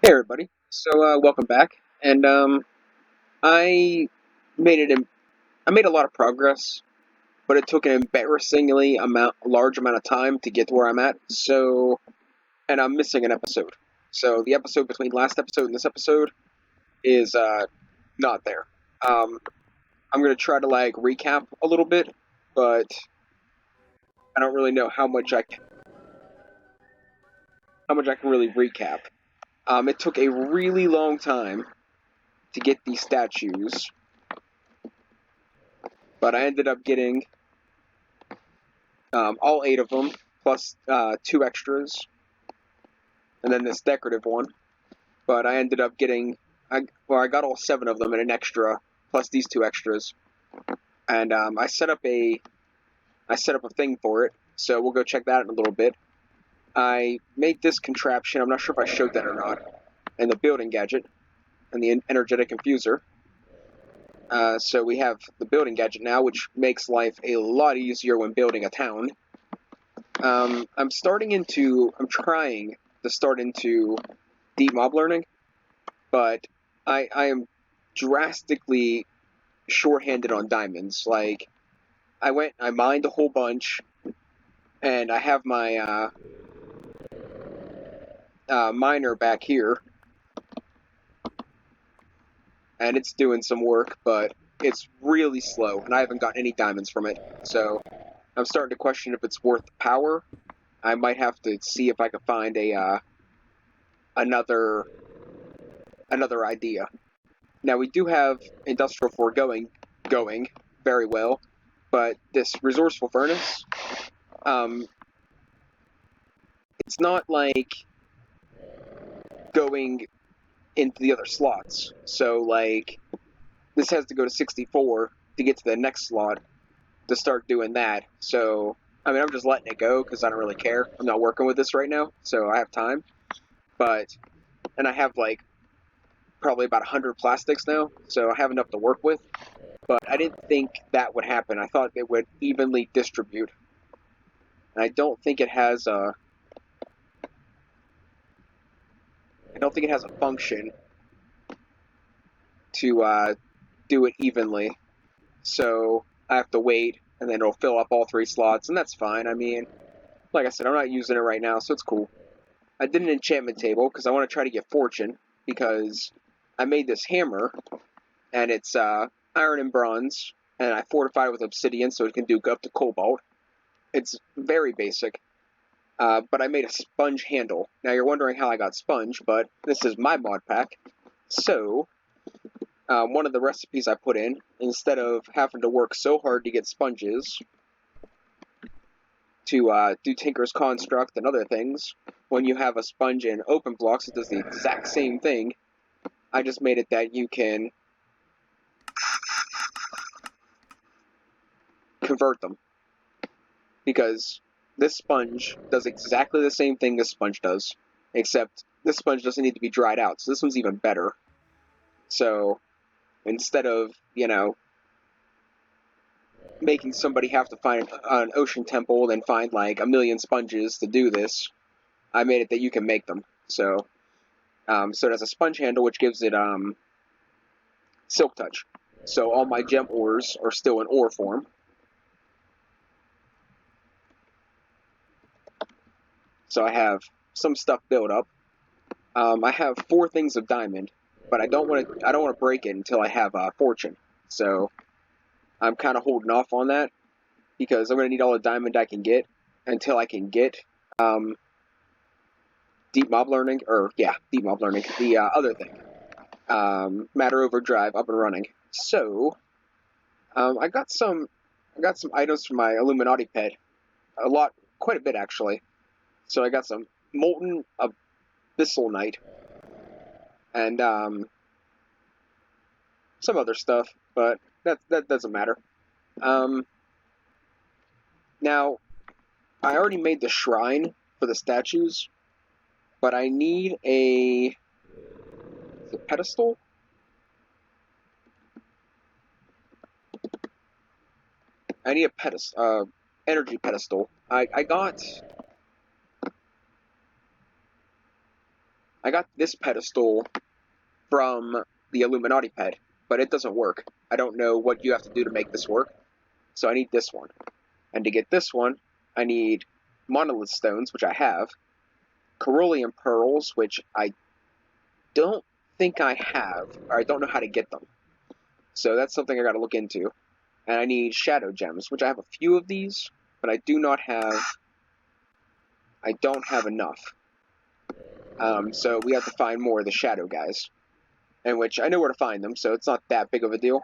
Hey everybody. Welcome back. And I made it. I made a lot of progress, but it took an large amount of time to get to where I'm at. And I'm missing an episode. So the episode between last episode and this episode is not there. Um, I'm gonna try to recap a little bit, but I don't really know how much I can really recap. It took a really long time to get these statues, but I ended up getting all eight of them, plus two extras, and then this decorative one. But I ended up I got all seven of them and an extra, plus these two extras. And I set up a thing for it, so we'll go check that in a little bit. I made this contraption. I'm not sure if I showed that or not. And the building gadget and the energetic infuser. So we have the building gadget now, which makes life a lot easier when building a town. I'm trying to start into deep mob learning, but I am drastically shorthanded on diamonds. I mined a whole bunch, and I have my miner back here, and it's doing some work, but it's really slow, and I haven't got any diamonds from it. So I'm starting to question if it's worth the power. I might have to see if I can find another idea. Now we do have Industrial 4 going very well, but this Resourceful Furnace, um, it's not like going into the other slots. So this has to go to 64 to get to the next slot to start doing that. So I mean I'm just letting it go because I don't really care. I'm not working with this right now, so I have time. And I have probably about 100 plastics now, so I have enough to work with. But I didn't think that would happen. I thought it would evenly distribute. And I don't think it has a function to do it evenly. So I have to wait, and then it'll fill up all three slots, and that's fine. I mean, like I said, I'm not using it right now, so it's cool. I did an enchantment table because I want to try to get fortune, because I made this hammer, and it's iron and bronze, and I fortified it with obsidian so it can do up to cobalt. It's very basic. But I made a sponge handle. Now you're wondering how I got sponge, but this is my mod pack. So, one of the recipes I put in, instead of having to work so hard to get sponges to do Tinker's Construct and other things, when you have a sponge in open blocks, it does the exact same thing. I just made it that you can convert them. Because this sponge does exactly the same thing this sponge does, except this sponge doesn't need to be dried out, so this one's even better. So instead of, making somebody have to find an ocean temple, then find like a million sponges to do this, I made it that you can make them. So it has a sponge handle, which gives it silk touch. So all my gem ores are still in ore form. So I have some stuff built up. I have 4 things of diamond, but I don't want to break it until I have fortune. So I'm kind of holding off on that because I'm going to need all the diamond I can get until I can get deep mob learning, the other thing, matter overdrive up and running. So I got some items from my Illuminati pet, quite a bit actually. So I got some molten abyssal knight and some other stuff, but that doesn't matter. Now I already made the shrine for the statues, but I need a pedestal. I need a energy pedestal. I I got this pedestal from the Illuminati pet, but it doesn't work. I don't know what you have to do to make this work, so I need this one. And to get this one, I need monolith stones, which I have, Corollium pearls, which I don't think I have, or I don't know how to get them. So that's something I gotta look into. And I need shadow gems, which I have a few of these, but I don't have enough. So we have to find more of the shadow guys, in which I know where to find them, so it's not that big of a deal.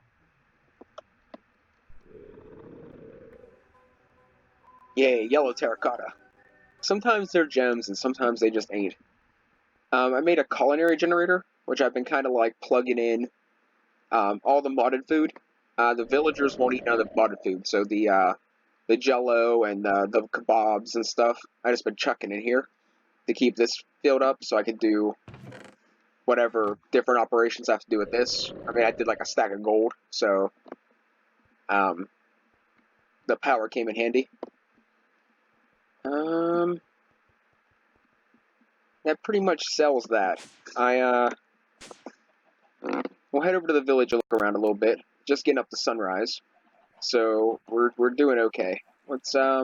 Yay, yellow terracotta. Sometimes they're gems, and sometimes they just ain't. I made a culinary generator, which I've been kind of like plugging in all the modded food. The villagers won't eat none of the modded food, so the jello and the kebabs and stuff, I just been chucking in here to keep this filled up so I can do whatever different operations I have to do with this. I mean, I did like a stack of gold, so the power came in handy. That pretty much sells that. We'll head over to the village and look around a little bit. Just getting up to sunrise, so we're doing okay. Let's I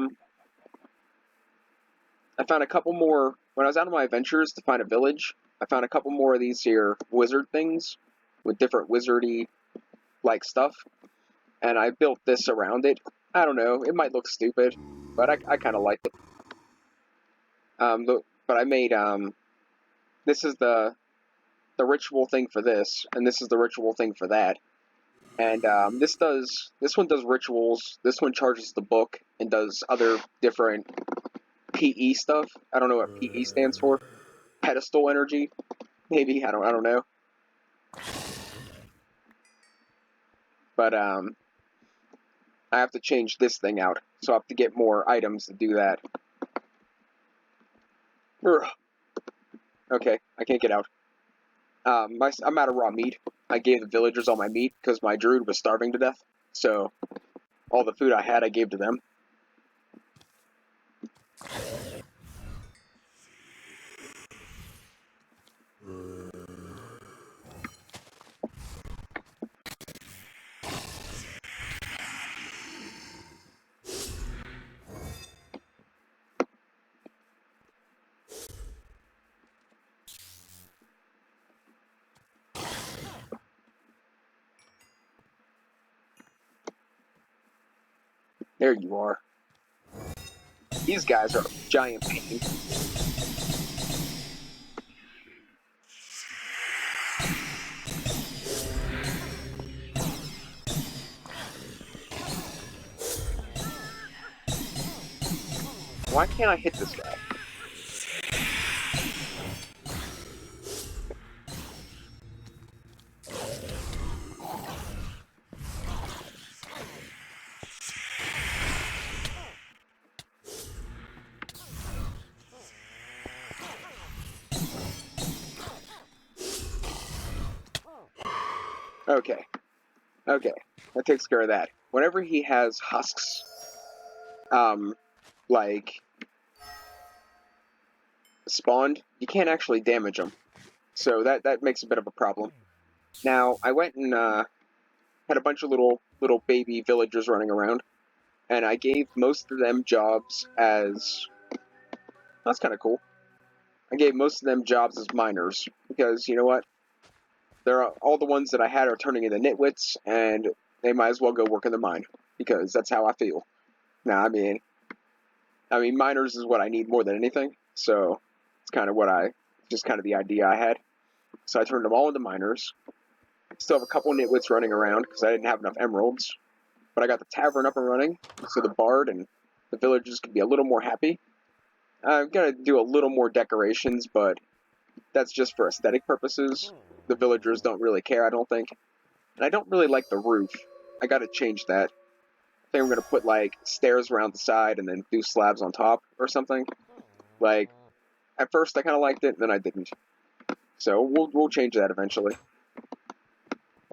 found a couple more when I was out on my adventures to find a village. I found a couple more of these here wizard things with different wizardy like stuff, and I built this around it. I don't know, it might look stupid, but I kind of like it. But I made this is the ritual thing for this, and this is the ritual thing for that. And this one does rituals. This one charges the book and does other different PE stuff. I don't know what PE stands for. Pedestal energy, maybe. I don't know. But I have to change this thing out, so I have to get more items to do that. Okay, I can't get out. I'm out of raw meat. I gave the villagers all my meat because my druid was starving to death. So all the food I had, I gave to them. There you are. These guys are a giant pain. Why can't I hit this guy? Okay. Okay. That takes care of that. Whenever he has husks, like, spawned, you can't actually damage them. So that makes a bit of a problem. Now, I went and had a bunch of little baby villagers running around, and I gave most of them jobs as... That's kind of cool. I gave most of them jobs as miners, because, you know what? All the ones that I had are turning into nitwits, and they might as well go work in the mine, because that's how I feel. Now, I mean, miners is what I need more than anything, so it's kind of just kind of the idea I had. So I turned them all into miners. Still have a couple nitwits running around, because I didn't have enough emeralds. But I got the tavern up and running, so the bard and the villagers can be a little more happy. I'm going to do a little more decorations, but that's just for aesthetic purposes. The villagers don't really care, I don't think. And I don't really like the roof. I gotta change that. I think I'm gonna put, like, stairs around the side and then do slabs on top or something. Like, at first I kind of liked it, then I didn't. So we'll change that eventually.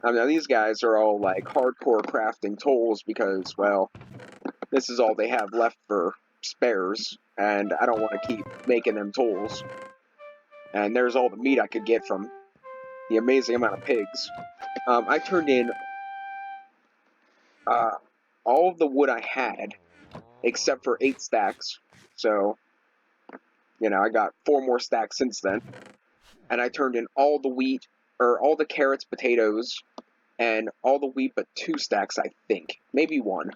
Now these guys are all, like, hardcore crafting tools because, well, this is all they have left for spares, and I don't want to keep making them tools. And there's all the meat I could get from the amazing amount of pigs. I turned in all of the wood I had, except for 8 stacks. So, you know, I got 4 more stacks since then. And I turned in all the wheat, or all the carrots, potatoes, and all the wheat but 2 stacks, I think. Maybe 1.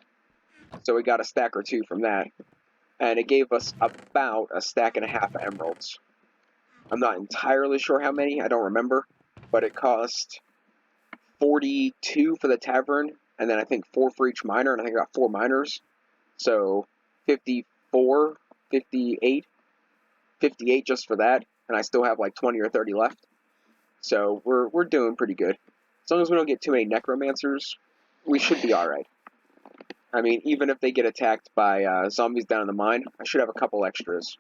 So we got a stack or 2 from that. And it gave us about a stack and a half of emeralds. I'm not entirely sure how many, I don't remember. But it cost 42 for the tavern, and then I think 4 for each miner, and I think I got 4 miners. So 54, 58, 58 just for that, and I still have like 20 or 30 left. So we're doing pretty good. As long as we don't get too many necromancers, we should be alright. I mean, even if they get attacked by zombies down in the mine, I should have a couple extras.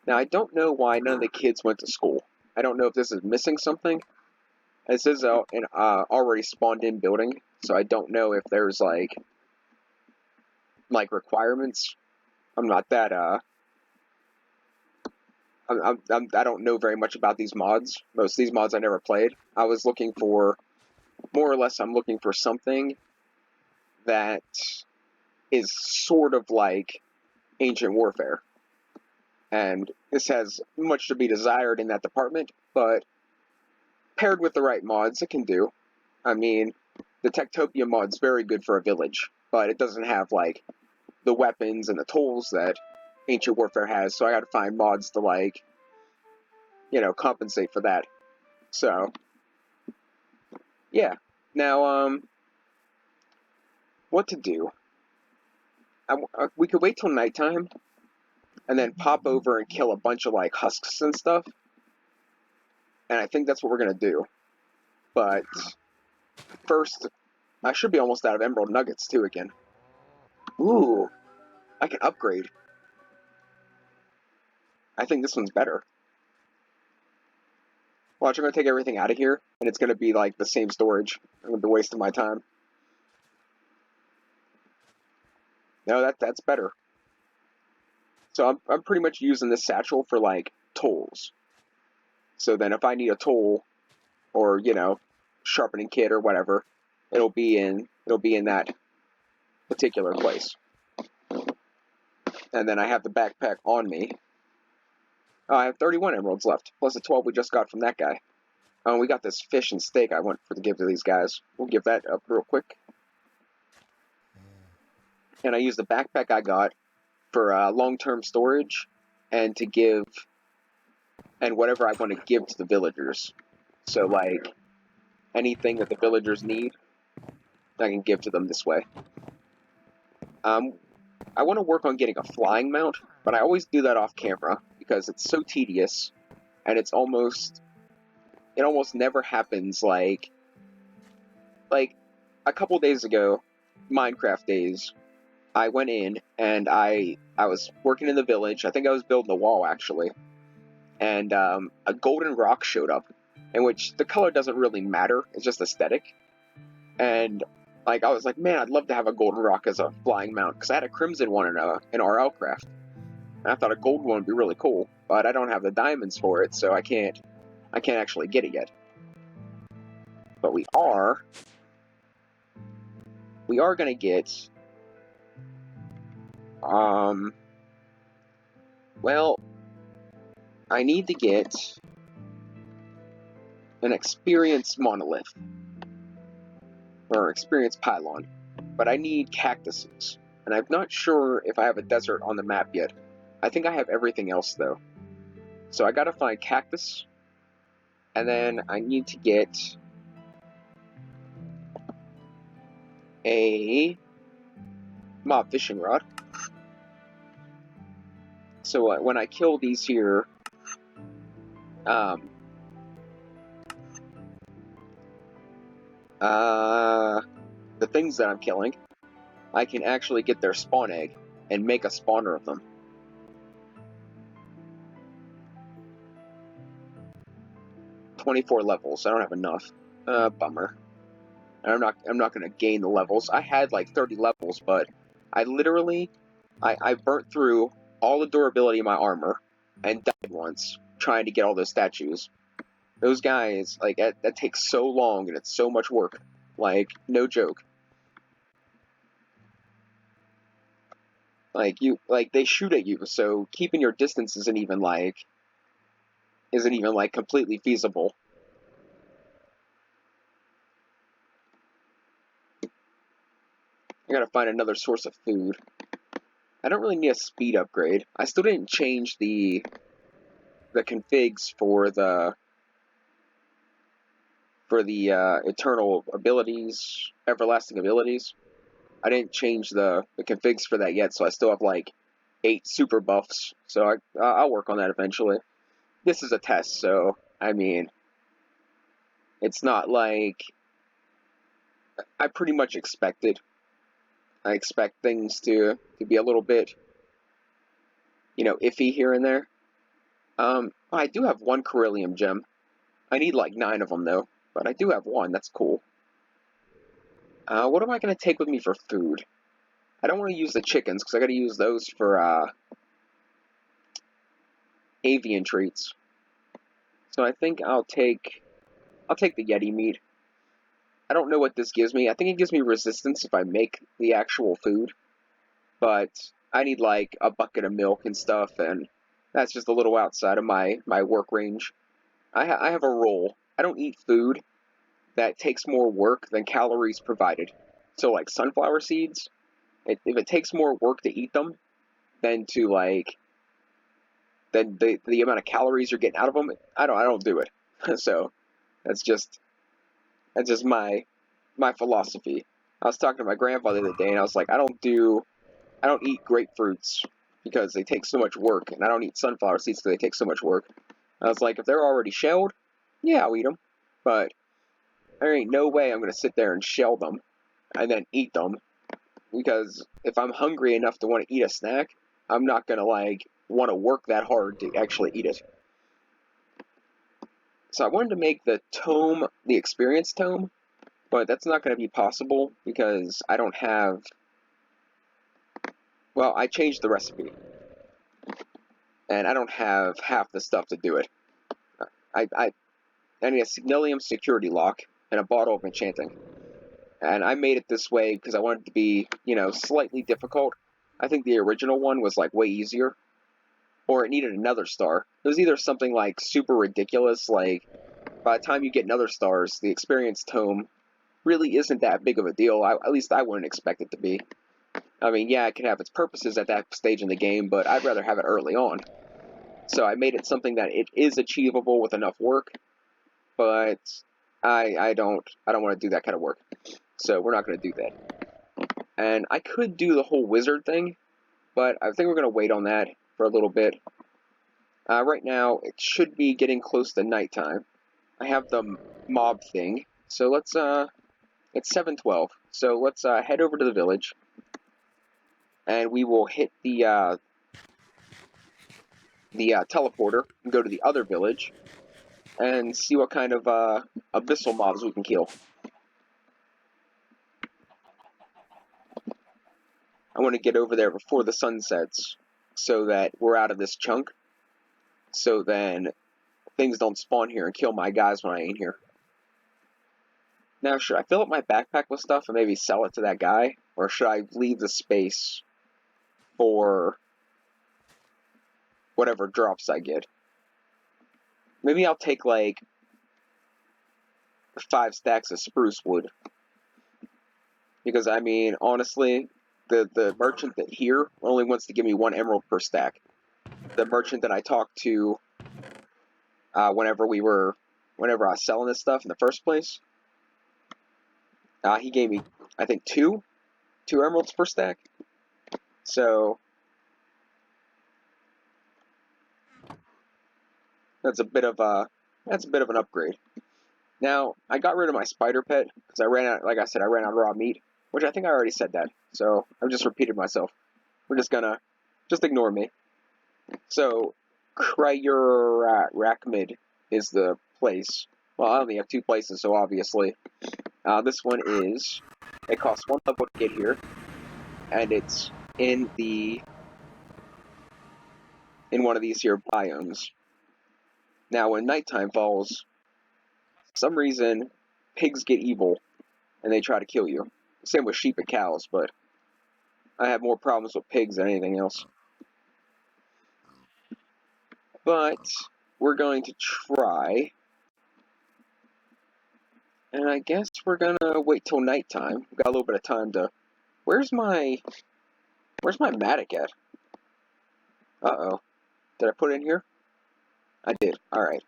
Now, I don't know why none of the kids went to school. I don't know if this is missing something. This is an already spawned-in building, so I don't know if there's, like requirements. I'm not that, I don't know very much about these mods. Most of these mods I never played. I was looking for, more or less, I'm looking for something that is sort of like Ancient Warfare. And this has much to be desired in that department, but paired with the right mods, it can do. I mean, the Techtopia mod's very good for a village, but it doesn't have, like, the weapons and the tools that Ancient Warfare has, so I gotta find mods to, like, you know, compensate for that. So, yeah. Now, what to do? We could wait till nighttime, and then pop over and kill a bunch of, like, husks and stuff. And I think that's what we're gonna do. But first, I should be almost out of emerald nuggets, too, again. Ooh, I can upgrade. I think this one's better. Watch, I'm gonna take everything out of here, and it's gonna be, like, the same storage. I'm gonna be wasting my time. No, that's better. So I'm pretty much using this satchel for, like, tools. So then if I need a tool, or, you know, sharpening kit or whatever, it'll be in that particular place. And then I have the backpack on me. I have 31 emeralds left, plus the 12 we just got from that guy. We got this fish and steak I want to give to these guys. We'll give that up real quick. And I use the backpack I got for long-term storage, and to give, and whatever I want to give to the villagers. So, like, anything that the villagers need, I can give to them this way. I want to work on getting a flying mount, but I always do that off camera, because it's so tedious, and it almost never happens, like a couple days ago, Minecraft days, I went in, and I was working in the village. I think I was building a wall, actually. And a golden rock showed up, in which the color doesn't really matter. It's just aesthetic. And, like, I was like, man, I'd love to have a golden rock as a flying mount, because I had a crimson one in RLcraft. And I thought a gold one would be really cool, but I don't have the diamonds for it, so I can't actually get it yet. But we are gonna get, well, I need to get an experienced monolith, or experienced pylon, but I need cactuses, and I'm not sure if I have a desert on the map yet. I think I have everything else, though. So I gotta find cactus, and then I need to get a mob fishing rod. So when I kill these here, the things that I'm killing, I can actually get their spawn egg and make a spawner of them. "24 levels. I don't have enough. Bummer. I'm not gonna gain the levels. I had like 30 levels, but I literally, I burnt through all the durability of my armor and died once. trying to get all those statues. Those guys, like, that takes so long and it's so much work. Like, no joke. Like, they shoot at you, so keeping your distance isn't even completely feasible. I gotta find another source of food. I don't really need a speed upgrade. I still didn't change the configs for the eternal abilities, everlasting abilities. I didn't change the configs for that yet, so I still have like 8 super buffs. So I'll work on that eventually. This is a test, so I mean, it's not like I pretty much expected. I expect things to be a little bit, iffy here and there. I do have 1 Corellium gem. I need like 9 of them though, but I do have 1. That's cool. What am I going to take with me for food? I don't want to use the chickens because I got to use those for avian treats. So I think I'll take the Yeti meat. I don't know what this gives me. I think it gives me resistance if I make the actual food, but I need like a bucket of milk and stuff, and that's just a little outside of my work range. I have a rule. I don't eat food that takes more work than calories provided. So like sunflower seeds, if it takes more work to eat them than the amount of calories you're getting out of them, I don't do it. So that's just my philosophy. I was talking to my grandfather the other day, and I was like, I don't eat grapefruits because they take so much work, and I don't eat sunflower seeds because they take so much work. I was like, if they're already shelled, yeah, I'll eat them, but there ain't no way I'm gonna sit there and shell them and then eat them, because if I'm hungry enough to want to eat a snack, I'm not gonna want to work that hard to actually eat it. So I wanted to make the tome, the experience tome, but that's not going to be possible because I don't have... Well, I changed the recipe, and I don't have half the stuff to do it. I need a Signilium security lock and a bottle of enchanting. And I made it this way because I wanted it to be, slightly difficult. I think the original one was, way easier. Or it needed another star. It was either something, super ridiculous, by the time you get another stars, the experience tome really isn't that big of a deal. At least I wouldn't expect it to be. I mean, yeah, it can have its purposes at that stage in the game, but I'd rather have it early on. So I made it something that it is achievable with enough work, but I don't want to do that kind of work. So we're not going to do that. And I could do the whole wizard thing, but I think we're going to wait on that for a little bit. Right now, it should be getting close to nighttime. I have the mob thing, so let's, it's 7:12, so let's head over to the village, and we will hit the teleporter and go to the other village, and see what kind of abyssal mobs we can kill. I want to get over there before the sun sets, so that we're out of this chunk, so then things don't spawn here and kill my guys when I ain't here. Now, should I fill up my backpack with stuff and maybe sell it to that guy? Or should I leave the space for whatever drops I get? Maybe I'll take, 5 stacks of spruce wood. Because, I mean, honestly, the merchant that here only wants to give me 1 emerald per stack. The merchant that I talked to whenever I was selling this stuff in the first place, he gave me, I think, 2 emeralds per stack. So that's a bit of an upgrade. Now, I got rid of my spider pet because I ran out, like I said, I ran out of raw meat, which I think I already said that. So I've just repeated myself. We're just gonna ignore me. So Cryorakmid is the place. Well, I only have 2 places, so obviously. This one is, it costs 1 level to get here, and it's in one of these here biomes. Now, when nighttime falls, for some reason, pigs get evil, and they try to kill you. Same with sheep and cows, but I have more problems with pigs than anything else. But we're going to try, and I guess we're gonna wait till nighttime. We've got a little bit of time to. Where's my mattock at? Uh-oh. Did I put it in here? I did. Alright.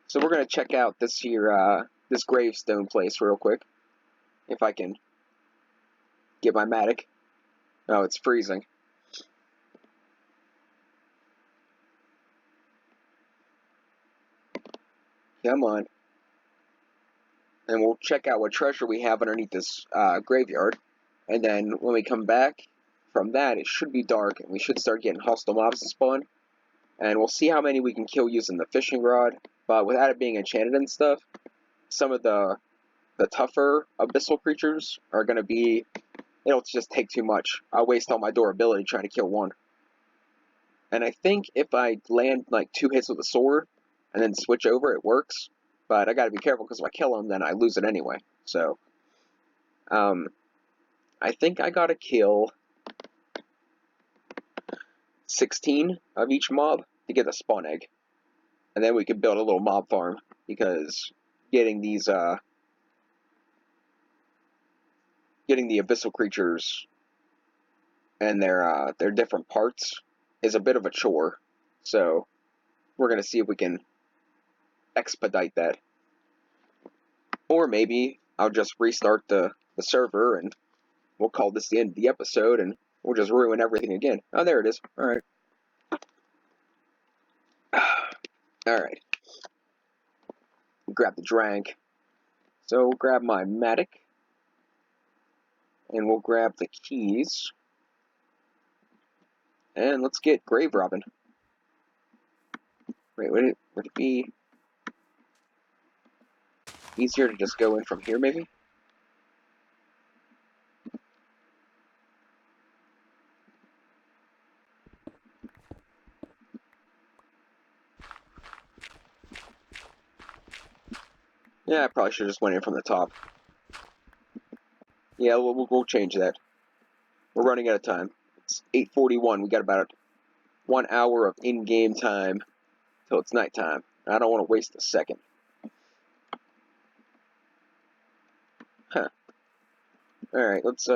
So we're gonna check out this here, this gravestone place real quick. If I can get my mattock. Oh, it's freezing. Come on. And we'll check out what treasure we have underneath this graveyard. And then when we come back from that, it should be dark, and we should start getting hostile mobs to spawn. And we'll see how many we can kill using the fishing rod. But without it being enchanted and stuff, some of the tougher abyssal creatures are going to be... It'll just take too much. I'll waste all my durability trying to kill one. And I think if I land like 2 hits with a sword and then switch over, it works. But I gotta be careful because if I kill him, then I lose it anyway. So, I think I gotta kill 16 of each mob to get a spawn egg. And then we can build a little mob farm, because getting these, getting the abyssal creatures and their different parts is a bit of a chore. So, we're gonna see if we can expedite that. Or maybe I'll just restart the server and we'll call this the end of the episode and we'll just ruin everything again. Oh, there it is. Alright. Alright. Grab the drank. So we'll grab my mattock. And we'll grab the keys. And let's get grave robbing. Wait, would it be easier to just go in from here, maybe? Yeah, I probably should have just went in from the top. Yeah, we'll change that. We're running out of time. It's 8:41. We got about 1 hour of in-game time till it's nighttime. I don't want to waste a second. Huh. Alright, let's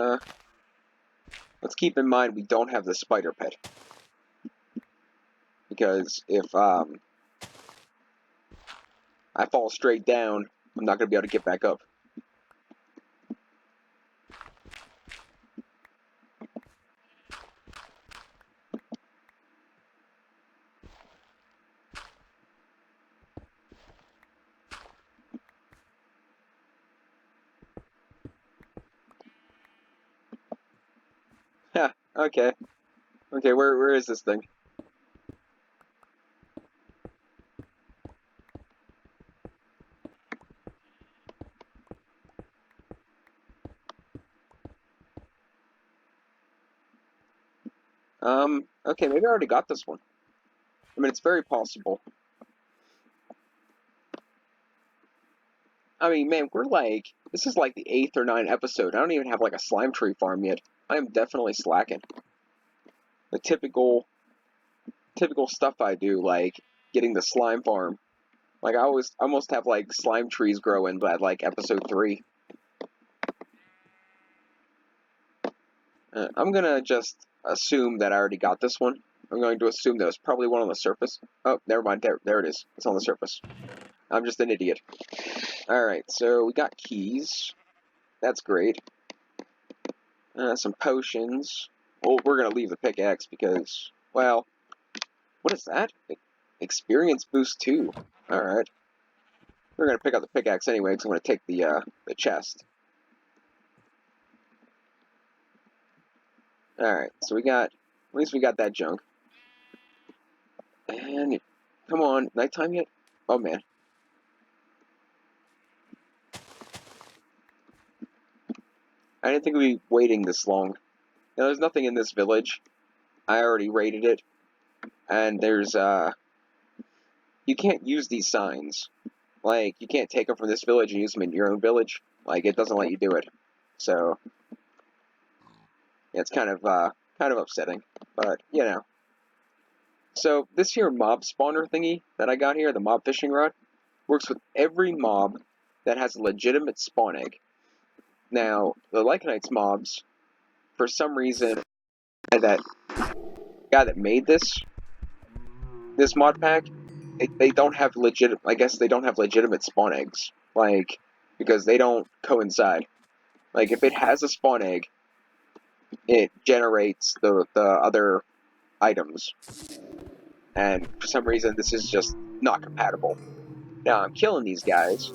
keep in mind we don't have the spider pet. Because if I fall straight down, I'm not going to be able to get back up. Huh, okay. Okay, where is this thing? Okay, maybe I already got this one. I mean, it's very possible. I mean, man, this is like the 8th or 9th episode. I don't even have like a slime tree farm yet. I am definitely slacking. The typical stuff I do, like getting the slime farm. Like I almost have like slime trees growing by like episode 3. I'm gonna just assume that I already got this one. I'm going to assume there's probably one on the surface. Oh, never mind. There it is. It's on the surface. I'm just an idiot. Alright, so we got keys. That's great. Some potions. Well, we're going to leave the pickaxe because, well, what is that? Experience boost 2. Alright. We're going to pick up the pickaxe anyway because I'm going to take the chest. Alright, so at least we got that junk. And, come on, nighttime yet? Oh man. I didn't think we'd be waiting this long. Now, there's nothing in this village. I already raided it. And there's you can't use these signs. Like, you can't take them from this village and use them in your own village. Like, it doesn't let you do it. So, yeah, it's kind of upsetting. But, you know. So, this here mob spawner thingy that I got here, the mob fishing rod, works with every mob that has a legitimate spawn egg. Now, the Lycanites mobs, for some reason, that guy that made this mod pack, they don't have I guess they don't have legitimate spawn eggs. Like, because they don't coincide. Like, if it has a spawn egg, it generates the other items. And for some reason, this is just not compatible. Now, I'm killing these guys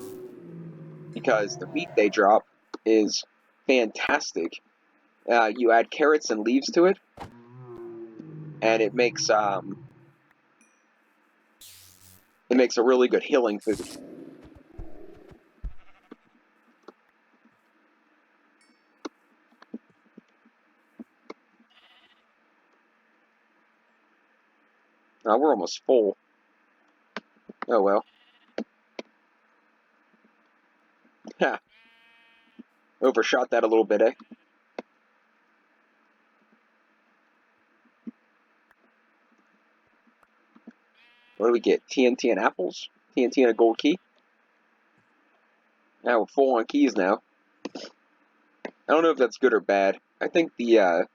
because the meat they drop is fantastic. You add carrots and leaves to it, and it makes a really good healing food. Now we're almost full. Oh well. Ha. Overshot that a little bit, eh? What do we get? TNT and apples? TNT and a gold key? Now we're full on keys now. I don't know if that's good or bad. I think the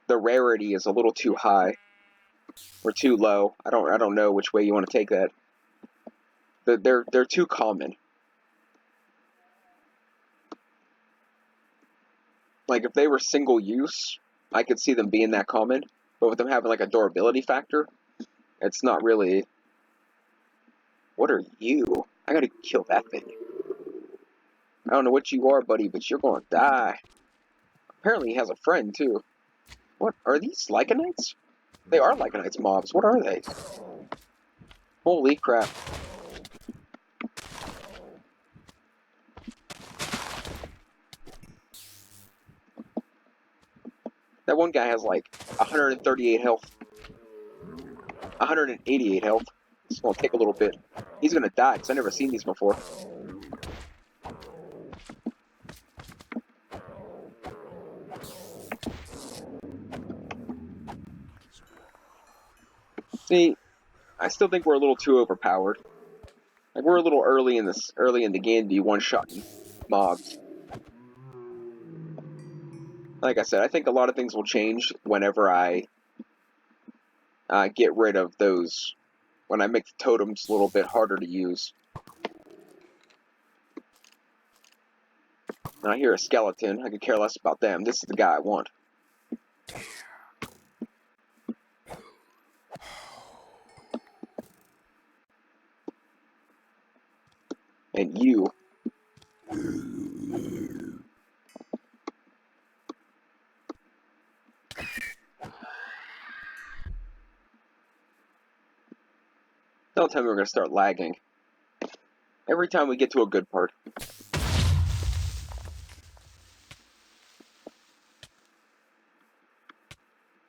rarity is a little too high or too low. I don't know which way you want to take that. They're too common. Like, if they were single use, I could see them being that common. But with them having like a durability factor, it's not really. What are you? I gotta kill that thing. I don't know what you are, buddy, but you're gonna die. Apparently he has a friend too. What are these Lycanites? They are Lycanites mobs. What are they? Holy crap. That one guy has like 138 health. 188 health. It's gonna take a little bit. He's gonna die because I've never seen these before. See, I still think we're a little too overpowered. Like, we're a little early in the game to be one-shotting mobs. Like I said, I think a lot of things will change whenever I get rid of those. When I make the totems a little bit harder to use. And I hear a skeleton. I could care less about them. This is the guy I want. And you. Don't tell me we're going to start lagging. Every time we get to a good part.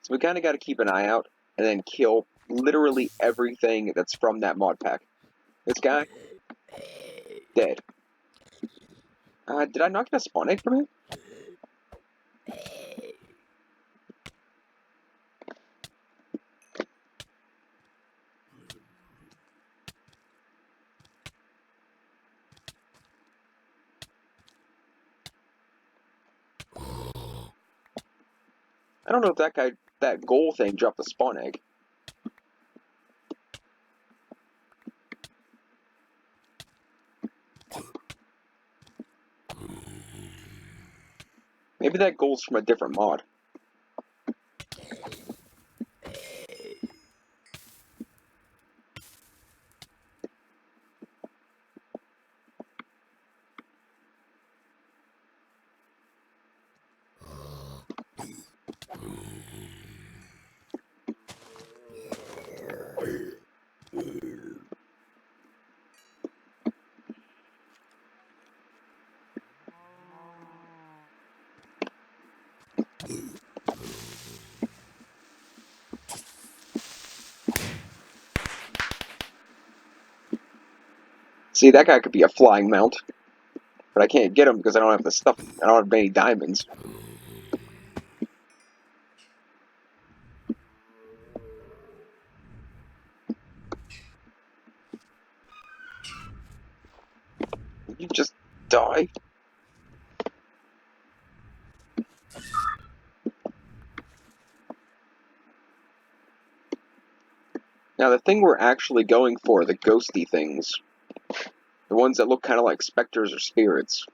So we kind of got to keep an eye out and then kill literally everything that's from that mod pack. This guy, dead. Did I not get a spawn egg from him? I don't know if that goal thing dropped a spawn egg. Maybe that goal's from a different mod. See, that guy could be a flying mount, but I can't get him because I don't have the stuff. I don't have any diamonds. You just die. Now, the thing we're actually going for, the ghosty things, the ones that look kind of like specters or spirits,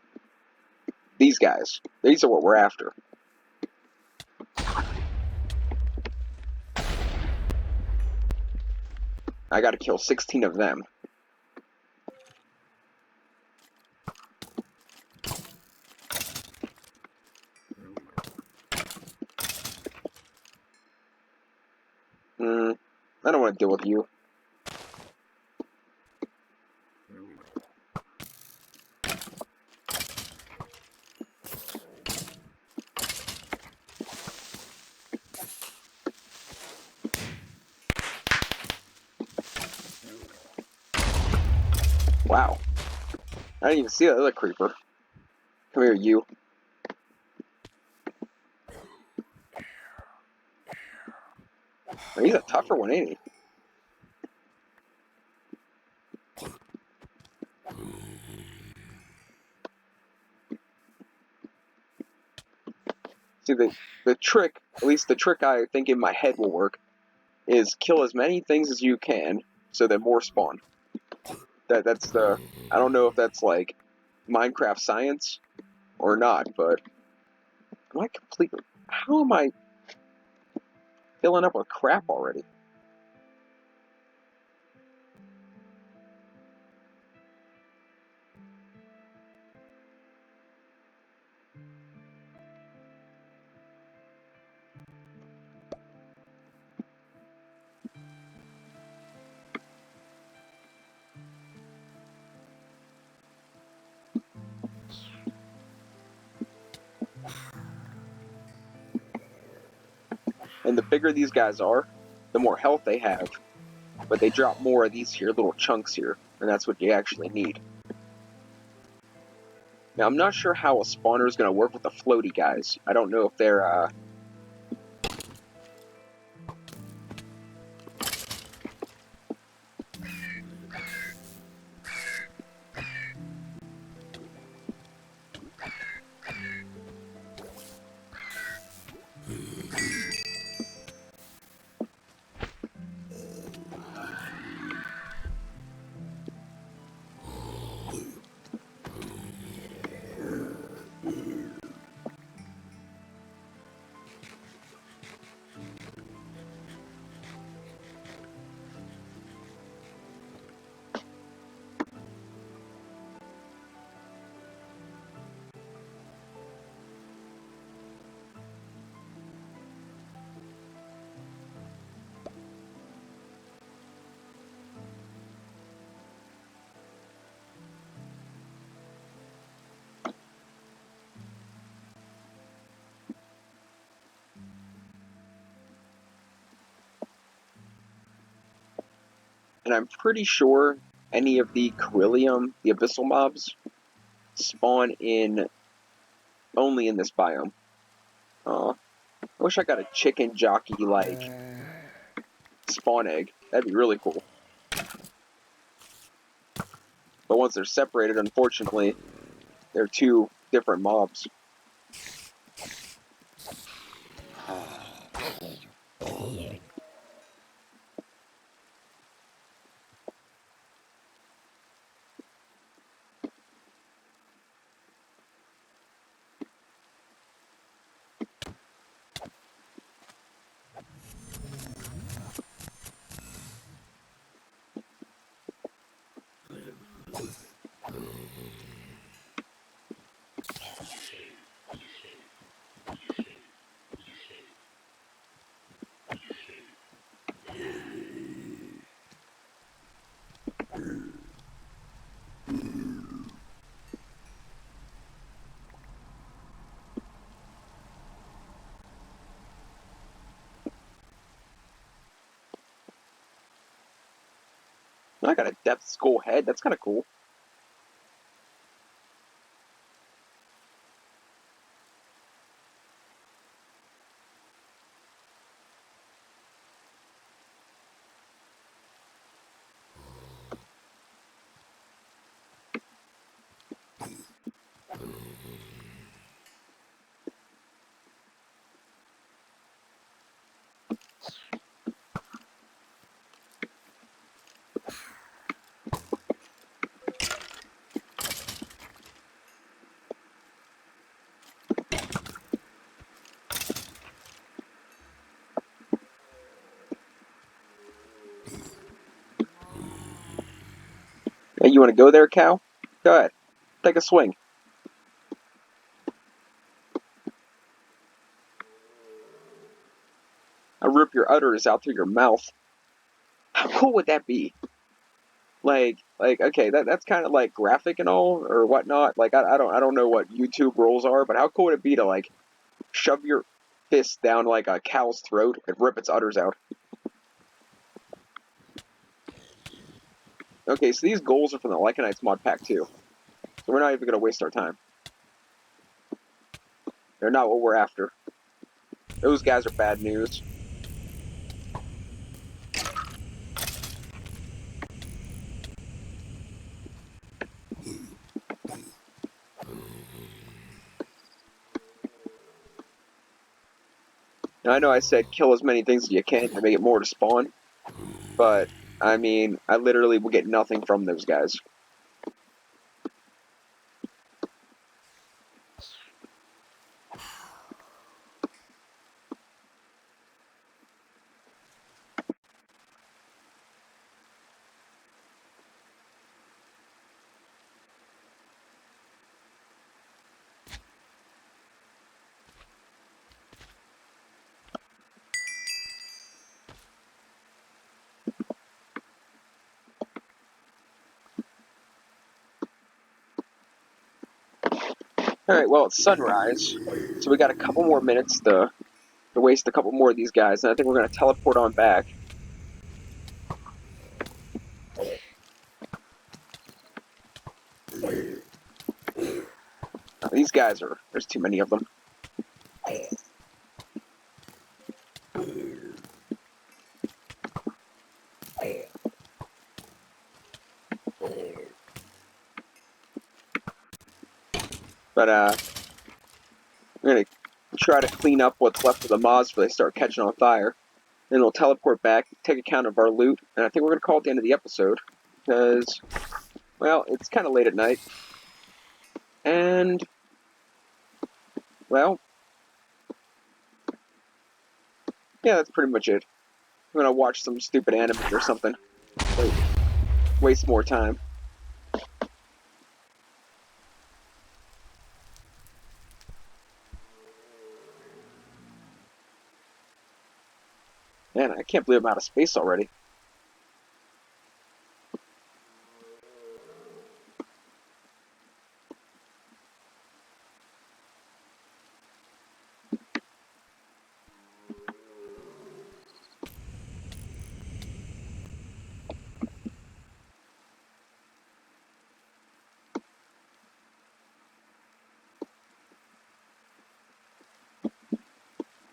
these guys, these are what we're after. I gotta kill 16 of them. I don't want to deal with you. Wow. I didn't even see that other creeper. Come here, you. He's a tougher one, ain't he? See, the trick, at least the trick I think in my head will work, is kill as many things as you can so that more spawn. That's the... I don't know if that's like Minecraft science or not, but... Am I completely... How am I filling up with crap already? And the bigger these guys are, the more health they have. But they drop more of these here, little chunks here, and that's what you actually need. Now, I'm not sure how a spawner is going to work with the floaty guys. I don't know if they're, and I'm pretty sure any of the Coryllium, the abyssal mobs, spawn in only in this biome. I wish I got a chicken jockey like spawn egg. That'd be really cool. But once they're separated, unfortunately, they're two different mobs. I got a depth skull head. That's kind of cool. want to go there, cow? Go ahead. Take a swing. I'll rip your udders out through your mouth. How cool would that be? Okay, that's kind of like graphic and all or whatnot. Like I don't know what YouTube rules are, but how cool would it be to like shove your fist down like a cow's throat and rip its udders out? Okay, so these goals are from the Lycanites mod pack too, so we're not even gonna waste our time. They're not what we're after. Those guys are bad news. Now, I know I said kill as many things as you can to make it more to spawn, but I mean, I literally will get nothing from those guys. Alright, well, it's sunrise, so we got a couple more minutes to waste a couple more of these guys, and I think we're going to teleport on back. These guys are, there's too many of them. But, we're going to try to clean up what's left of the mods before they start catching on fire. Then we'll teleport back, take account of our loot, and I think we're going to call it the end of the episode. Because, well, it's kind of late at night. And, well, yeah, that's pretty much it. I'm going to watch some stupid anime or something. Like, waste more time. Man, I can't believe I'm out of space already.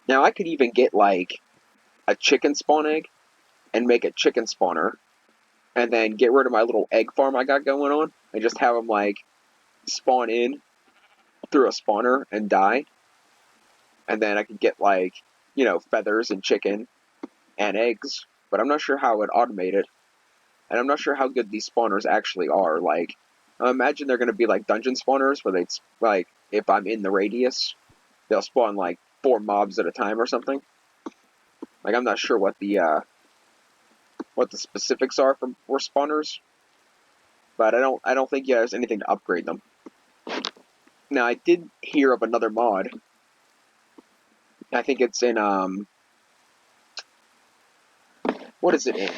Now, I could even get, like, a chicken spawn egg and make a chicken spawner, and then get rid of my little egg farm I got going on, and just have them, like, spawn in through a spawner and die. And then I could get, like, you know, feathers and chicken and eggs, but I'm not sure how I would automate it. And I'm not sure how good these spawners actually are. Like, I imagine they're going to be like dungeon spawners, where they'd, like, if I'm in the radius, they'll spawn, like, 4 mobs at a time or something. Like, I'm not sure what the specifics are for spawners, but I don't think there's anything to upgrade them. Now, I did hear of another mod. I think it's in, what is it in?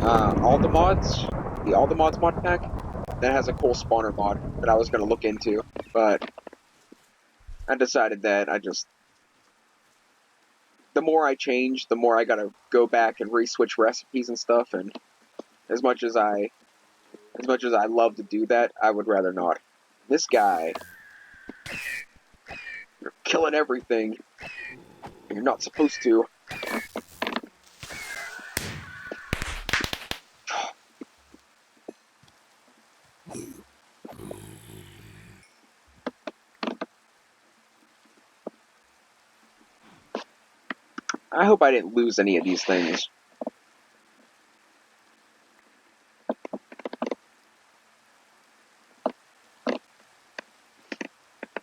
All the mods? The All the Mods mod pack? That has a cool spawner mod that I was going to look into, but I decided that the more I change, the more I gotta go back and re-switch recipes and stuff, and as much as I love to do that, I would rather not. This guy, you're killing everything. You're not supposed to. I hope I didn't lose any of these things.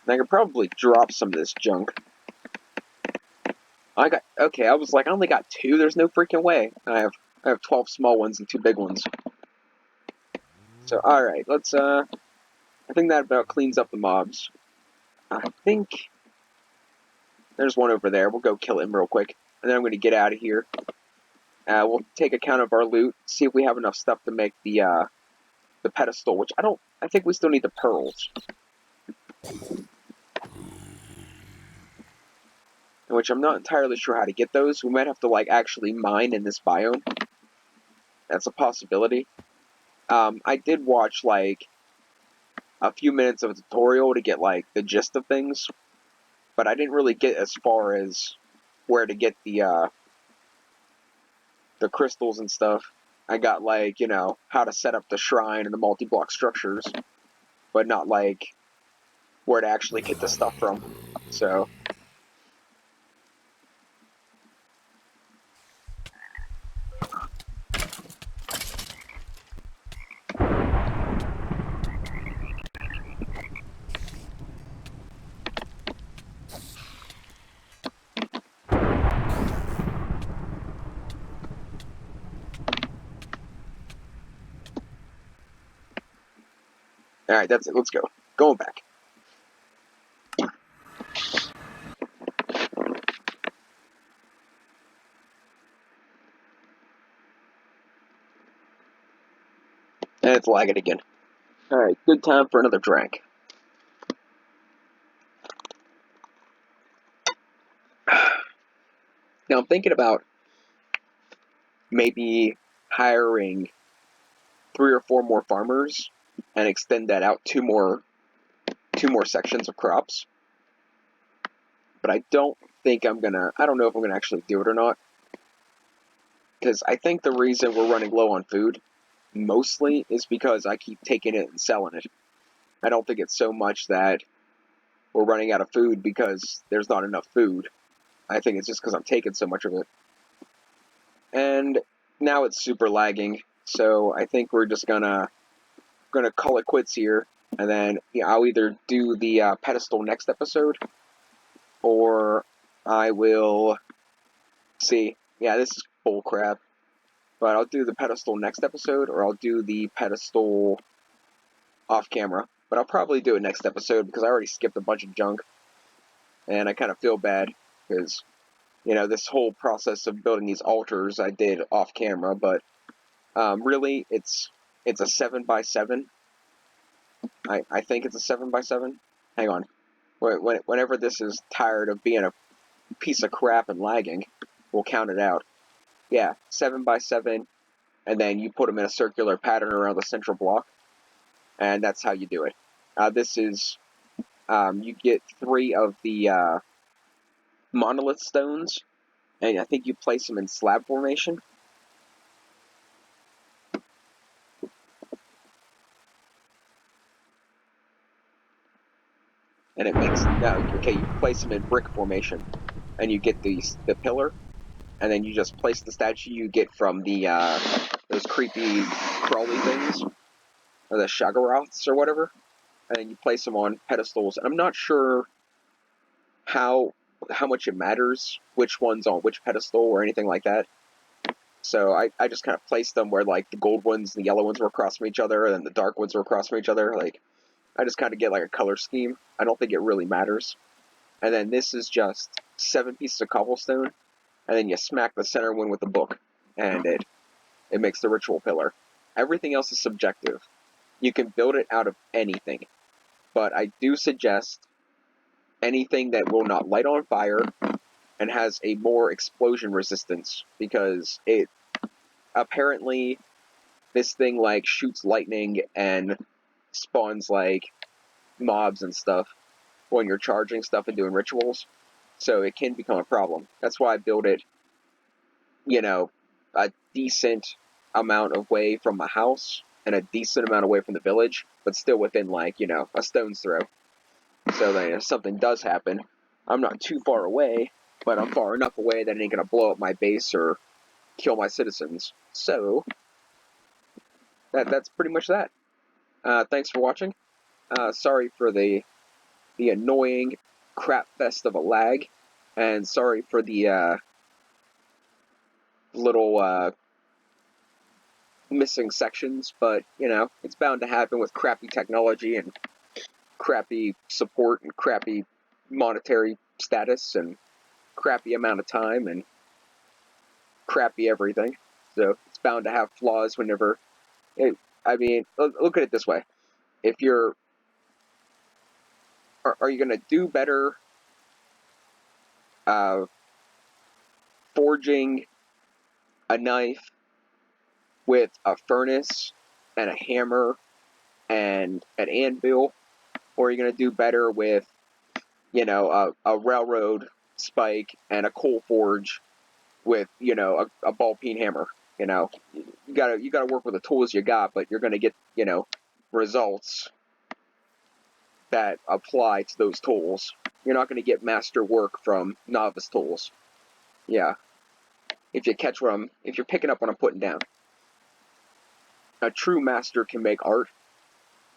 I could probably drop some of this junk. Okay, I was like, I only got 2, there's no freaking way. I have 12 small ones and 2 big ones. So, alright, let's, I think that about cleans up the mobs. I think there's one over there. We'll go kill him real quick. And then I'm going to get out of here. We'll take account of our loot, see if we have enough stuff to make the pedestal, which I think we still need the pearls. Which I'm not entirely sure how to get those. We might have to, like, actually mine in this biome. That's a possibility. I did watch, like, a few minutes of a tutorial to get, like, the gist of things. But I didn't really get as far as where to get the crystals and stuff. I got, like, you know, how to set up the shrine and the multi-block structures. But not, like, where to actually get the stuff from. So... Alright, that's it. Let's go. Going back. And it's lagging again. Alright, good time for another drink. Now I'm thinking about maybe hiring 3 or 4 more farmers and extend that out two more sections of crops. But I don't think I don't know if I'm gonna actually do it or not. Because I think the reason we're running low on food mostly is because I keep taking it and selling it. I don't think it's so much that we're running out of food because there's not enough food. I think it's just because I'm taking so much of it. And now it's super lagging, so I think we're just gonna call it quits here, and then I'll either do the pedestal next episode, or I will see. Yeah, this is bull crap, but I'll do the pedestal next episode, or I'll do the pedestal off camera. But I'll probably do it next episode because I already skipped a bunch of junk, and I kind of feel bad because this whole process of building these altars I did off camera, but really it's a 7x7. I think it's a 7x7. Hang on. Whenever this is tired of being a piece of crap and lagging, we'll count it out. Yeah, 7x7, and then you put them in a circular pattern around the central block, and that's how you do it. This is, you get 3 of the monolith stones, and I think you place them in slab formation. And it makes, okay, you place them in brick formation, and you get the pillar, and then you just place the statue you get from the, those creepy crawly things, or the Shaggoraths or whatever, and then you place them on pedestals, and I'm not sure how much it matters which one's on which pedestal or anything like that. So I just kind of placed them where, like, the gold ones, the yellow ones were across from each other, and then the dark ones were across from each other. Like, I just kind of get, like, a color scheme. I don't think it really matters. And then this is just 7 pieces of cobblestone, and then you smack the center one with the book, and it makes the ritual pillar. Everything else is subjective. You can build it out of anything, but I do suggest anything that will not light on fire and has a more explosion resistance, because it apparently this thing, like, shoots lightning and spawns, like, mobs and stuff when you're charging stuff and doing rituals, so it can become a problem. That's why I build it, a decent amount away from my house and a decent amount away from the village, but still within, like, a stone's throw. So that if something does happen, I'm not too far away, but I'm far enough away that it ain't gonna blow up my base or kill my citizens. So that's pretty much that. Thanks for watching. Sorry for the annoying crap fest of a lag, and sorry for the little missing sections, but, you know, it's bound to happen with crappy technology and crappy support and crappy monetary status and crappy amount of time and crappy everything. So it's bound to have flaws whenever. I mean, look at it this way: if you're, are you going to do better forging a knife with a furnace and a hammer and an anvil, or are you going to do better with, you know, a railroad spike and a coal forge with, you know, a ball peen hammer? You know, you gotta work with the tools you got, but you're gonna get, you know, results that apply to those tools. You're not gonna get master work from novice tools. Yeah, if you catch what if you're picking up what I'm putting down. A true master can make art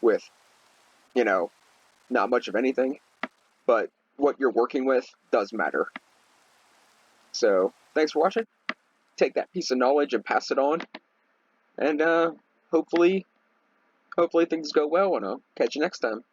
with, you know, not much of anything, but what you're working with does matter. So thanks for watching. Take that piece of knowledge and pass it on, and hopefully things go well, and I'll catch you next time.